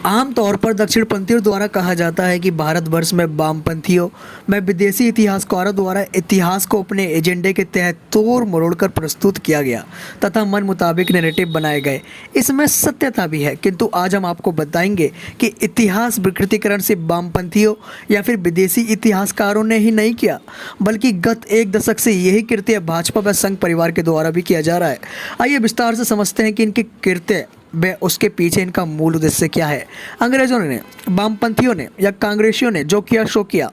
आमतौर पर दक्षिणपंथियों द्वारा कहा जाता है कि भारतवर्ष में वामपंथियों में विदेशी इतिहासकारों द्वारा इतिहास को अपने एजेंडे के तहत तोड़ मरोड़कर प्रस्तुत किया गया तथा मन मुताबिक नैरेटिव बनाए गए। इसमें सत्यता भी है, किंतु आज हम आपको बताएंगे कि इतिहास विकृतीकरण से वामपंथियों या फिर विदेशी इतिहासकारों ने ही नहीं किया, बल्कि गत एक दशक से यही कृत्य भाजपा व संघ परिवार के द्वारा भी किया जा रहा है। आइए विस्तार से समझते हैं कि इनके कृत्य व उसके पीछे इनका मूल उद्देश्य क्या है। अंग्रेजों ने, वामपंथियों ने या कांग्रेसियों ने जो किया सो किया।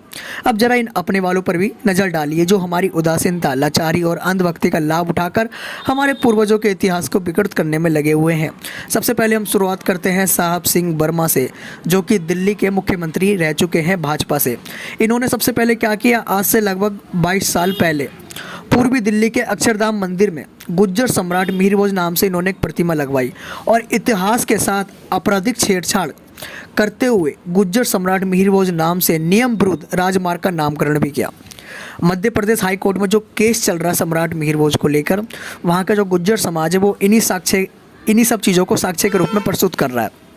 अब जरा इन अपने वालों पर भी नज़र डालिए जो हमारी उदासीनता, लाचारी और अंधभक्ति का लाभ उठाकर हमारे पूर्वजों के इतिहास को विकृत करने में लगे हुए हैं। सबसे पहले हम शुरुआत करते हैं साहब सिंह वर्मा से, जो कि दिल्ली के मुख्यमंत्री रह चुके हैं भाजपा से। इन्होंने सबसे पहले क्या किया, आज से लगभग 22 साल पहले पूर्वी दिल्ली के अक्षरधाम मंदिर में गुज्जर सम्राट मिहिर भोज नाम से इन्होंने एक प्रतिमा लगवाई और इतिहास के साथ आपराधिक छेड़छाड़ करते हुए गुज्जर सम्राट मिहिर भोज नाम से नियम विरुद्ध राजमार्ग का नामकरण भी किया। मध्य प्रदेश हाई कोर्ट में जो केस चल रहा है सम्राट मिहिर भोज को लेकर, वहाँ का जो गुज्जर समाज है वो इन्हीं सब चीज़ों को साक्ष्य के रूप में प्रस्तुत कर रहा है।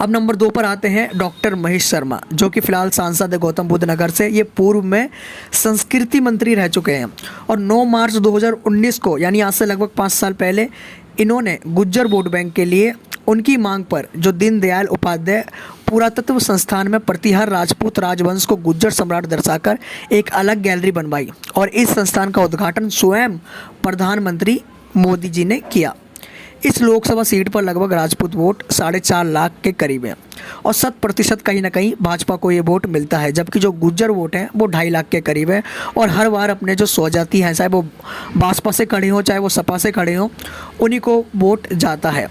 अब नंबर 2 पर आते हैं डॉक्टर महेश शर्मा, जो कि फिलहाल सांसद है गौतम बुद्ध नगर से। ये पूर्व में संस्कृति मंत्री रह चुके हैं और 9 मार्च 2019 को, यानी आज से लगभग 5 साल पहले, इन्होंने गुज्जर वोट बैंक के लिए उनकी मांग पर जो दीनदयाल उपाध्याय पुरातत्व संस्थान में प्रतिहार राजपूत राजवंश को गुज्जर सम्राट दर्शाकर एक अलग गैलरी बनवाई और इस संस्थान का उद्घाटन स्वयं प्रधानमंत्री मोदी जी ने किया। इस लोकसभा सीट पर लगभग राजपूत वोट 4.5 लाख के करीब है और 100% कहीं ना कहीं भाजपा को ये वोट मिलता है, जबकि जो गुज्जर वोट हैं वो 2.5 लाख के करीब है और हर बार अपने जो स्वजाति हैं, चाहे वो भाजपा से खड़े हों चाहे वो सपा से खड़े हों, उन्हीं को वोट जाता है।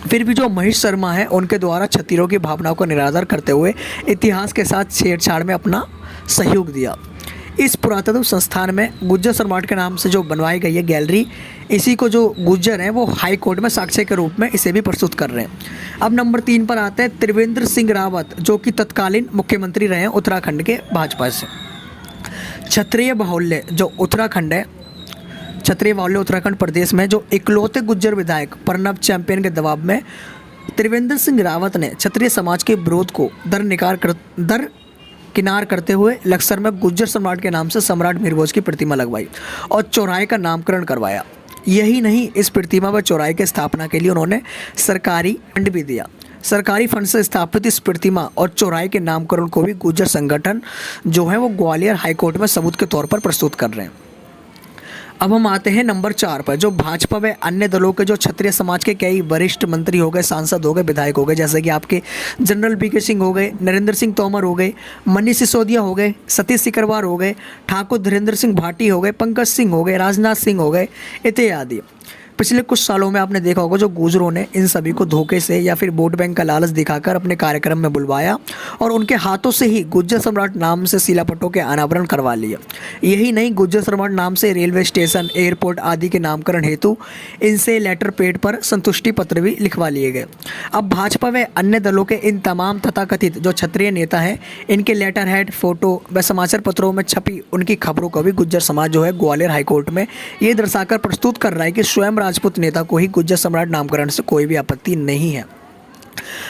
फिर भी जो महेश शर्मा है उनके द्वारा क्षत्रियों की भावनाओं को निरादर करते हुए इतिहास के साथ छेड़छाड़ में अपना सहयोग दिया। इस पुरातत्व संस्थान में गुज्जर सम्राट के नाम से जो बनवाई गई है गैलरी, इसी को जो गुज्जर हैं वो हाई कोर्ट में साक्ष्य के रूप में इसे भी प्रस्तुत कर रहे हैं। अब नंबर 3 पर आते हैं त्रिवेंद्र सिंह रावत, जो कि तत्कालीन मुख्यमंत्री रहे हैं उत्तराखंड के भाजपा से। क्षत्रिय बाहुल्य जो उत्तराखंड है, क्षत्रिय बाहुल्य उत्तराखंड प्रदेश में जो इकलौते गुज्जर विधायक प्रणब चैंपियन के दबाव में त्रिवेंद्र सिंह रावत ने क्षत्रिय समाज के विरोध को दरकिनार करते हुए लक्सर में गुज्जर सम्राट के नाम से सम्राट मिहिर भोज की प्रतिमा लगवाई और चौराहे का नामकरण करवाया। यही नहीं, इस प्रतिमा व चौराहे की स्थापना के लिए उन्होंने सरकारी फंड भी दिया। सरकारी फंड से स्थापित इस प्रतिमा और चौराहे के नामकरण को भी गुज्जर संगठन जो है वो ग्वालियर हाईकोर्ट में सबूत के तौर पर प्रस्तुत कर रहे हैं। अब हम आते हैं नंबर 4 पर, जो भाजपा व अन्य दलों के जो क्षत्रिय समाज के कई वरिष्ठ मंत्री हो गए, सांसद हो गए, विधायक हो गए, जैसे कि आपके जनरल वीके सिंह हो गए, नरेंद्र सिंह तोमर हो गए, मनीष सिसोदिया हो गए, सतीश सिकरवार हो गए, ठाकुर धीरेंद्र सिंह भाटी हो गए, पंकज सिंह हो गए, राजनाथ सिंह हो गए इत्यादि। पिछले कुछ सालों में आपने देखा होगा जो गुजरों ने इन सभी को धोखे से या फिर वोट बैंक का लालच दिखाकर अपने कार्यक्रम में बुलवाया और उनके हाथों से ही गुज्जर सम्राट नाम से शिलापटों के अनावरण करवा लिया। यही नहीं, गुज्जर सम्राट नाम से रेलवे स्टेशन, एयरपोर्ट आदि के नामकरण हेतु इनसे लेटर पैड पर संतुष्टि पत्र भी लिखवा लिए गए। अब भाजपा व अन्य दलों के इन तमाम तथाकथित जो क्षत्रिय नेता हैं, इनके लेटर हेड, फोटो व समाचार पत्रों में छपी उनकी खबरों को भी गुज्जर समाज जो है ग्वालियर हाईकोर्ट में ये दर्शाकर प्रस्तुत कर रहा है कि स्वयं राजपूत नेता को ही गुज्जर सम्राट नामकरण से कोई भी आपत्ति नहीं है।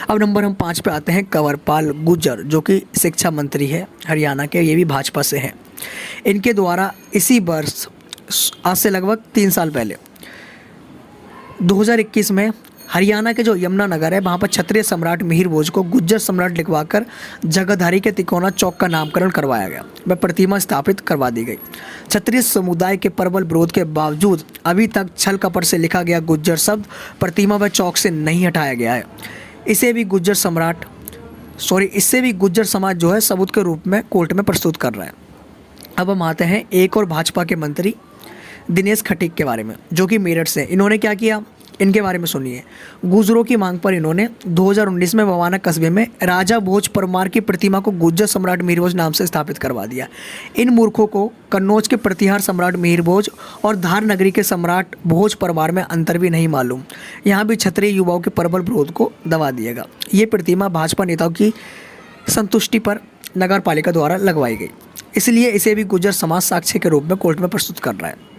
अब नंबर हम 5 पे आते हैं कंवरपाल गुर्जर, जो कि शिक्षा मंत्री है हरियाणा के, ये भी भाजपा से हैं। इनके द्वारा इसी वर्ष आज से लगभग 3 साल पहले 2021 में हरियाणा के जो यमुनानगर है वहाँ पर क्षत्रिय सम्राट मिहिर भोज को गुज्जर सम्राट लिखवाकर जगहधारी के तिकोना चौक का नामकरण करवाया गया व प्रतिमा स्थापित करवा दी गई। क्षत्रिय समुदाय के प्रबल विरोध के बावजूद अभी तक छल कपट से लिखा गया गुज्जर शब्द प्रतिमा व चौक से नहीं हटाया गया है। इससे भी गुज्जर समाज जो है सबूत के रूप में कोर्ट में प्रस्तुत कर रहा है। अब हम आते हैं एक और भाजपा के मंत्री दिनेश खटीक के बारे में, जो कि मेरठ से। इन्होंने क्या किया, इनके बारे में सुनिए। गुजरों की मांग पर इन्होंने 2019 में बवाना कस्बे में राजा भोज परमार की प्रतिमा को गुज्जर सम्राट मिहिर भोज नाम से स्थापित करवा दिया। इन मूर्खों को कन्नौज के प्रतिहार सम्राट मिहिर भोज और धार नगरी के सम्राट भोज परमार में अंतर भी नहीं मालूम। यहाँ भी क्षत्रिय युवाओं के प्रबल विरोध को दबा दिएगा। ये प्रतिमा भाजपा नेताओं की संतुष्टि पर नगर पालिका द्वारा लगवाई गई, इसलिए इसे भी गुज्जर समाज साक्ष्य के रूप में कोर्ट में प्रस्तुत कर रहा है।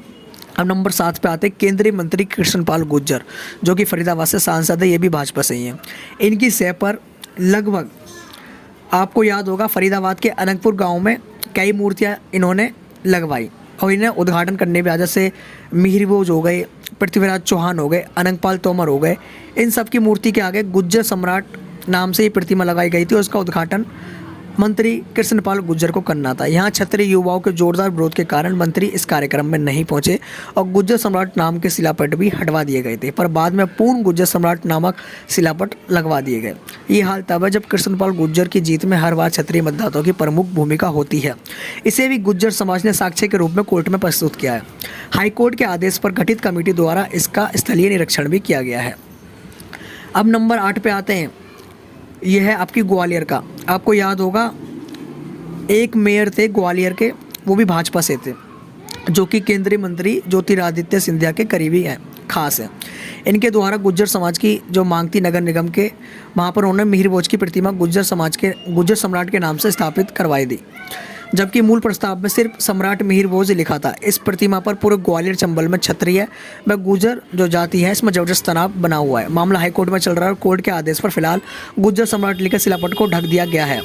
अब नंबर 7 पे आते हैं केंद्रीय मंत्री कृष्णपाल गुर्जर, जो कि फरीदाबाद से सांसद है, ये भी भाजपा से ही हैं। इनकी सह पर लगभग आपको याद होगा फरीदाबाद के अनंतपुर गांव में कई मूर्तियां इन्होंने लगवाई और इन्हें उद्घाटन करने भी जैसे मिहिर भोज हो गए, पृथ्वीराज चौहान हो गए, अनंगपाल तोमर हो गए, इन सब की मूर्ति के आगे गुज्जर सम्राट नाम से ही प्रतिमा लगाई गई थी और उसका उद्घाटन मंत्री कृष्णपाल गुर्जर को करना था। यहाँ क्षत्रिय युवाओं के जोरदार विरोध के कारण मंत्री इस कार्यक्रम में नहीं पहुंचे और गुज्जर सम्राट नाम के शिलापट भी हटवा दिए गए थे, पर बाद में पूर्ण गुज्जर सम्राट नामक शिलापट लगवा दिए गए। ये हाल तब है जब कृष्णपाल गुर्जर की जीत में हर बार क्षत्रिय मतदाताओं की प्रमुख भूमिका होती है। इसे भी गुज्जर समाज ने साक्ष्य के रूप में कोर्ट में प्रस्तुत किया है। हाईकोर्ट के आदेश पर गठित कमेटी द्वारा इसका स्थलीय निरीक्षण भी किया गया है। अब नंबर 8 पे आते हैं, यह है आपकी ग्वालियर का। आपको याद होगा एक मेयर थे ग्वालियर के, वो भी भाजपा से थे, जो कि केंद्रीय मंत्री ज्योतिरादित्य सिंधिया के करीबी हैं, खास है। इनके द्वारा गुज्जर समाज की जो मांग थी नगर निगम के, वहाँ पर उन्होंने मिहिर भोज की प्रतिमा गुज्जर सम्राट के नाम से स्थापित करवाई दी, जबकि मूल प्रस्ताव में सिर्फ सम्राट मिहिर भोज लिखा था। इस प्रतिमा पर पूरे ग्वालियर चंबल में क्षत्रिय व गुज्जर जो जाति है इसमें जबरदस्त तनाव बना हुआ है। मामला हाईकोर्ट में चल रहा है और कोर्ट के आदेश पर फिलहाल गुज्जर सम्राट लिखे शिलापट को ढक दिया गया है।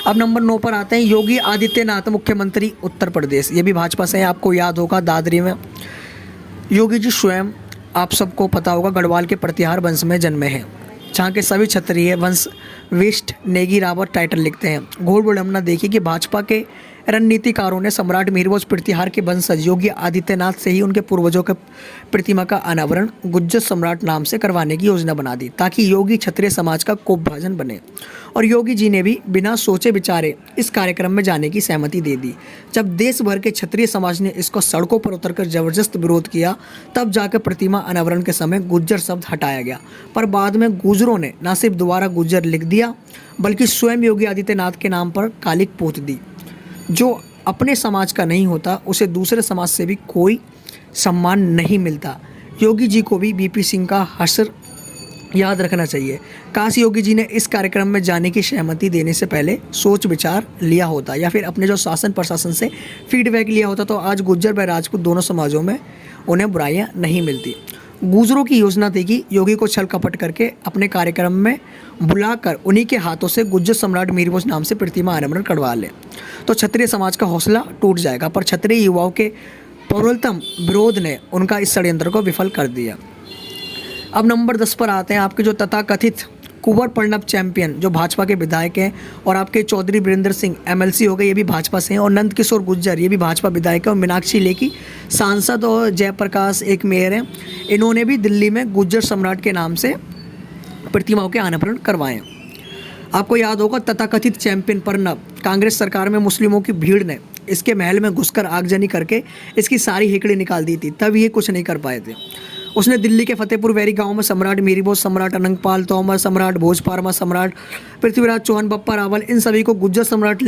अब नंबर 9 पर आते हैं योगी आदित्यनाथ, मुख्यमंत्री उत्तर प्रदेश, ये भी भाजपा से हैं। आपको याद होगा दादरी में योगी जी स्वयं, आप सबको पता होगा, गढ़वाल के प्रतिहार वंश में जन्मे हैं, जहाँ के सभी क्षत्रिय वंश विष्ट नेगी रावत टाइटल लिखते हैं। घोर विडंबना देखिए कि भाजपा के रणनीतिकारों ने सम्राट मिहिर भोज प्रतिहार के वंशज योगी आदित्यनाथ से ही उनके पूर्वजों के प्रतिमा का अनावरण गुज्जर सम्राट नाम से करवाने की योजना बना दी, ताकि योगी क्षत्रिय समाज का कोपभाजन बने। और योगी जी ने भी बिना सोचे विचारे इस कार्यक्रम में जाने की सहमति दे दी। जब देश भर के क्षत्रिय समाज ने इसको सड़कों पर उतरकर जबरदस्त विरोध किया, तब जाकर प्रतिमा अनावरण के समय गुज्जर शब्द हटाया गया। पर बाद में गुज्जरों ने न सिर्फ दोबारा गुज्जर लिख दिया, बल्कि स्वयं योगी आदित्यनाथ के नाम पर कालिक पोत दी। जो अपने समाज का नहीं होता उसे दूसरे समाज से भी कोई सम्मान नहीं मिलता। योगी जी को भी बीपी सिंह का हश्र याद रखना चाहिए। काश योगी जी ने इस कार्यक्रम में जाने की सहमति देने से पहले सोच विचार लिया होता, या फिर अपने जो शासन प्रशासन से फीडबैक लिया होता, तो आज गुज्जर व राजपूत दोनों समाजों में उन्हें बुराइयां नहीं मिलती। गुजरों की योजना थी कि योगी को छल कपट करके अपने कार्यक्रम में बुलाकर उन्हीं के हाथों से गुज्जर सम्राट मिहिर भोज नाम से प्रतिमा अनावरण करवा ले, तो क्षत्रिय समाज का हौसला टूट जाएगा। पर क्षत्रिय युवाओं के प्रबलतम विरोध ने उनका इस षड्यंत्र को विफल कर दिया। अब नंबर 10 पर आते हैं आपके जो तथाकथित कुंवर प्रणब चैंपियन, जो भाजपा के विधायक हैं, और आपके चौधरी वीरेंद्र सिंह एमएलसी हो गए, ये भी भाजपा से हैं, और नंद किशोर गुज्जर, ये भी भाजपा विधायक है, और मीनाक्षी लेखी सांसद और जयप्रकाश एक मेयर हैं। इन्होंने भी दिल्ली में गुज्जर सम्राट के नाम से प्रतिमाओं के अनावरण करवाए। आपको याद होगा तथाकथित चैंपियन प्रणब, कांग्रेस सरकार में मुस्लिमों की भीड़ ने इसके महल में घुसकर आगजनी करके इसकी सारी हेकड़ी निकाल दी थी, तब ये कुछ नहीं कर पाए थे। उसने दिल्ली के फतेहपुर वेरी गांव में सम्राट मिहिर भोज, सम्राट अनंगपाल तोमर, सम्राट भोज पारमा, सम्राट पृथ्वीराज चौहान, बप्पा रावल, इन सभी को गुज्जर सम्राट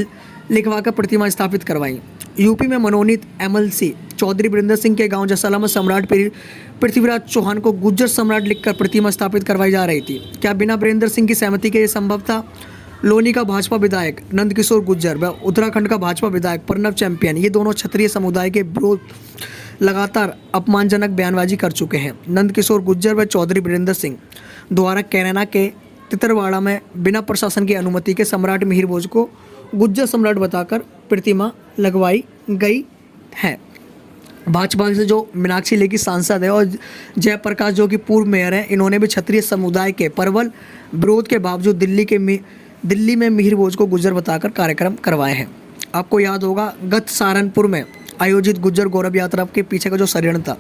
लिखवाकर प्रतिमा स्थापित करवाई। यूपी में मनोनीत एमएलसी चौधरी वीरेंद्र सिंह के गांव जसाला में सम्राट पृथ्वीराज चौहान को गुज्जर सम्राट लिखकर प्रतिमा स्थापित करवाई जा रही थी। क्या बिना वीरेंद्र सिंह की सहमति के ये संभव था? लोनी का भाजपा विधायक नंद किशोर गुज्जर व उत्तराखंड का भाजपा विधायक प्रणब चैंपियन, ये दोनों क्षत्रिय समुदाय के विरोध लगातार अपमानजनक बयानबाजी कर चुके हैं। नंद किशोर गुज्जर व चौधरी वीरेंद्र सिंह द्वारा कैराना के तितरवाड़ा में बिना प्रशासन की अनुमति के सम्राट मिहिर भोज को गुज्जर सम्राट बताकर प्रतिमा लगवाई गई है। भाजपा से जो मीनाक्षी लेखी सांसद है और जयप्रकाश जो कि पूर्व मेयर हैं, इन्होंने भी क्षत्रिय समुदाय के प्रबल विरोध के बावजूद दिल्ली में मिहिर भोज को गुज्जर बताकर कार्यक्रम करवाए हैं। आपको याद होगा गत सहारनपुर में आयोजित गुज्जर गौरव यात्रा के पीछे का जो षड्यंत्र था,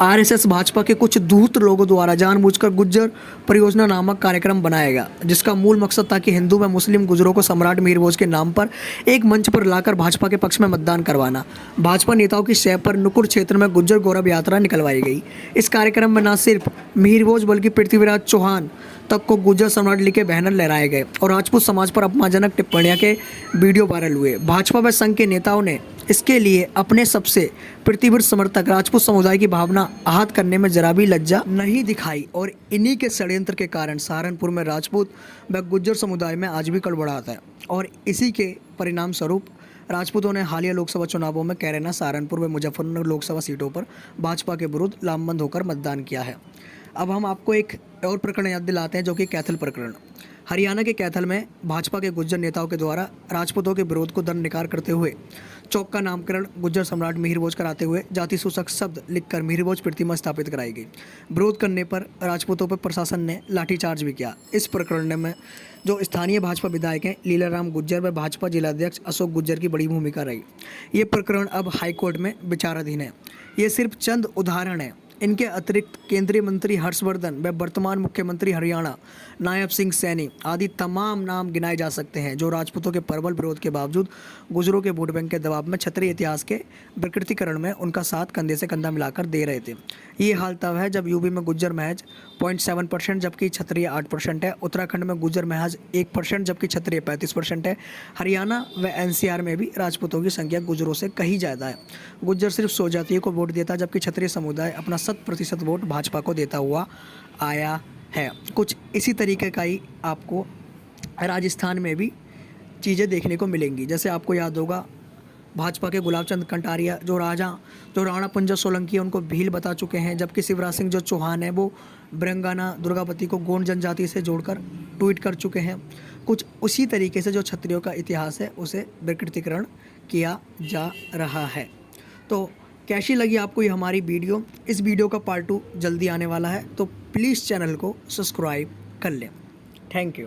आरएसएस भाजपा के कुछ धूर्त लोगों द्वारा जानबूझकर गुज्जर परियोजना नामक कार्यक्रम बनाया गया, जिसका मूल मकसद था कि हिंदू व मुस्लिम गुजरों को सम्राट मिहिर भोज के नाम पर एक मंच पर लाकर भाजपा के पक्ष में मतदान करवाना। भाजपा नेताओं की शय पर नुकुर क्षेत्र में गुज्जर गौरव यात्रा निकलवाई गई। इस कार्यक्रम में न सिर्फ मिहिर भोज बल्कि पृथ्वीराज चौहान तक को गुज्जर सम्राट लिखे बैनर लहराए गए और राजपूत समाज पर अपमानजनक टिप्पणियां के वीडियो वायरल हुए। भाजपा व संघ के नेताओं ने इसके लिए अपने सबसे प्रतिबद्ध समर्थक राजपूत समुदाय की भावना आहत करने में जरा भी लज्जा नहीं दिखाई, और इन्हीं के षड्यंत्र के कारण सहारनपुर में राजपूत व गुज्जर समुदाय में आज भी कड़बड़ाहट है, और इसी के परिणाम स्वरूप राजपूतों ने हालिया लोकसभा चुनावों में कैराना, सहारनपुर व मुजफ्फरनगर लोकसभा सीटों पर भाजपा के विरुद्ध लामबंद होकर मतदान किया है। अब हम आपको एक और प्रकरण याद दिलाते हैं, जो कि कैथल प्रकरण। हरियाणा के कैथल में भाजपा के गुज्जर नेताओं के द्वारा राजपूतों के विरोध को दरनिकार करते हुए चौक का नामकरण गुज्जर सम्राट मिहिर भोज कराते हुए जाति सूचक शब्द लिखकर मिहिर भोज प्रतिमा स्थापित कराई गई। विरोध करने पर राजपूतों पर प्रशासन ने लाठीचार्ज भी किया। इस प्रकरण में जो स्थानीय भाजपा विधायक हैं लीलाराम गुज्जर व भाजपा जिलाध्यक्ष अशोक गुज्जर की बड़ी भूमिका रही। ये प्रकरण अब हाईकोर्ट में विचाराधीन है। ये सिर्फ चंद उदाहरण हैं। इनके अतिरिक्त केंद्रीय मंत्री हर्षवर्धन व वर्तमान मुख्यमंत्री हरियाणा नायब सिंह सैनी आदि तमाम नाम गिनाए जा सकते हैं, जो राजपूतों के प्रबल विरोध के बावजूद गुजरों के वोट बैंक के दबाव में क्षत्रिय इतिहास के विकृतीकरण में उनका साथ कंधे से कंधा मिलाकर दे रहे थे। ये हाल तब है जब यूपी में गुज्जर महज 0.7% जबकि क्षत्रिय 8% है। उत्तराखंड में गुज्जर महज 1% जबकि क्षत्रिय 35% है। हरियाणा व एनसीआर में भी राजपूतों की संख्या गुज्जरों से कहीं ज़्यादा है। गुज्जर सिर्फ 100 जातियों को वोट देता, जबकि क्षत्रिय समुदाय अपना 100% वोट भाजपा को देता हुआ आया है। कुछ इसी तरीके का ही आपको राजस्थान में भी चीज़ें देखने को मिलेंगी। जैसे आपको याद होगा भाजपा के गुलाब चंद कटारिया जो राणा पुंजा सोलंकी है उनको भील बता चुके हैं, जबकि शिवराज सिंह जो चौहान है वो ब्रंगाना दुर्गावती को गोंड जनजाति से जोड़कर ट्वीट कर चुके हैं। कुछ उसी तरीके से जो क्षत्रियों का इतिहास है उसे विकृतीकरण किया जा रहा है। तो कैसी लगी आपको ये हमारी वीडियो? इस वीडियो का पार्ट 2 जल्दी आने वाला है, तो प्लीज़ चैनल को सब्सक्राइब कर लें। Thank you.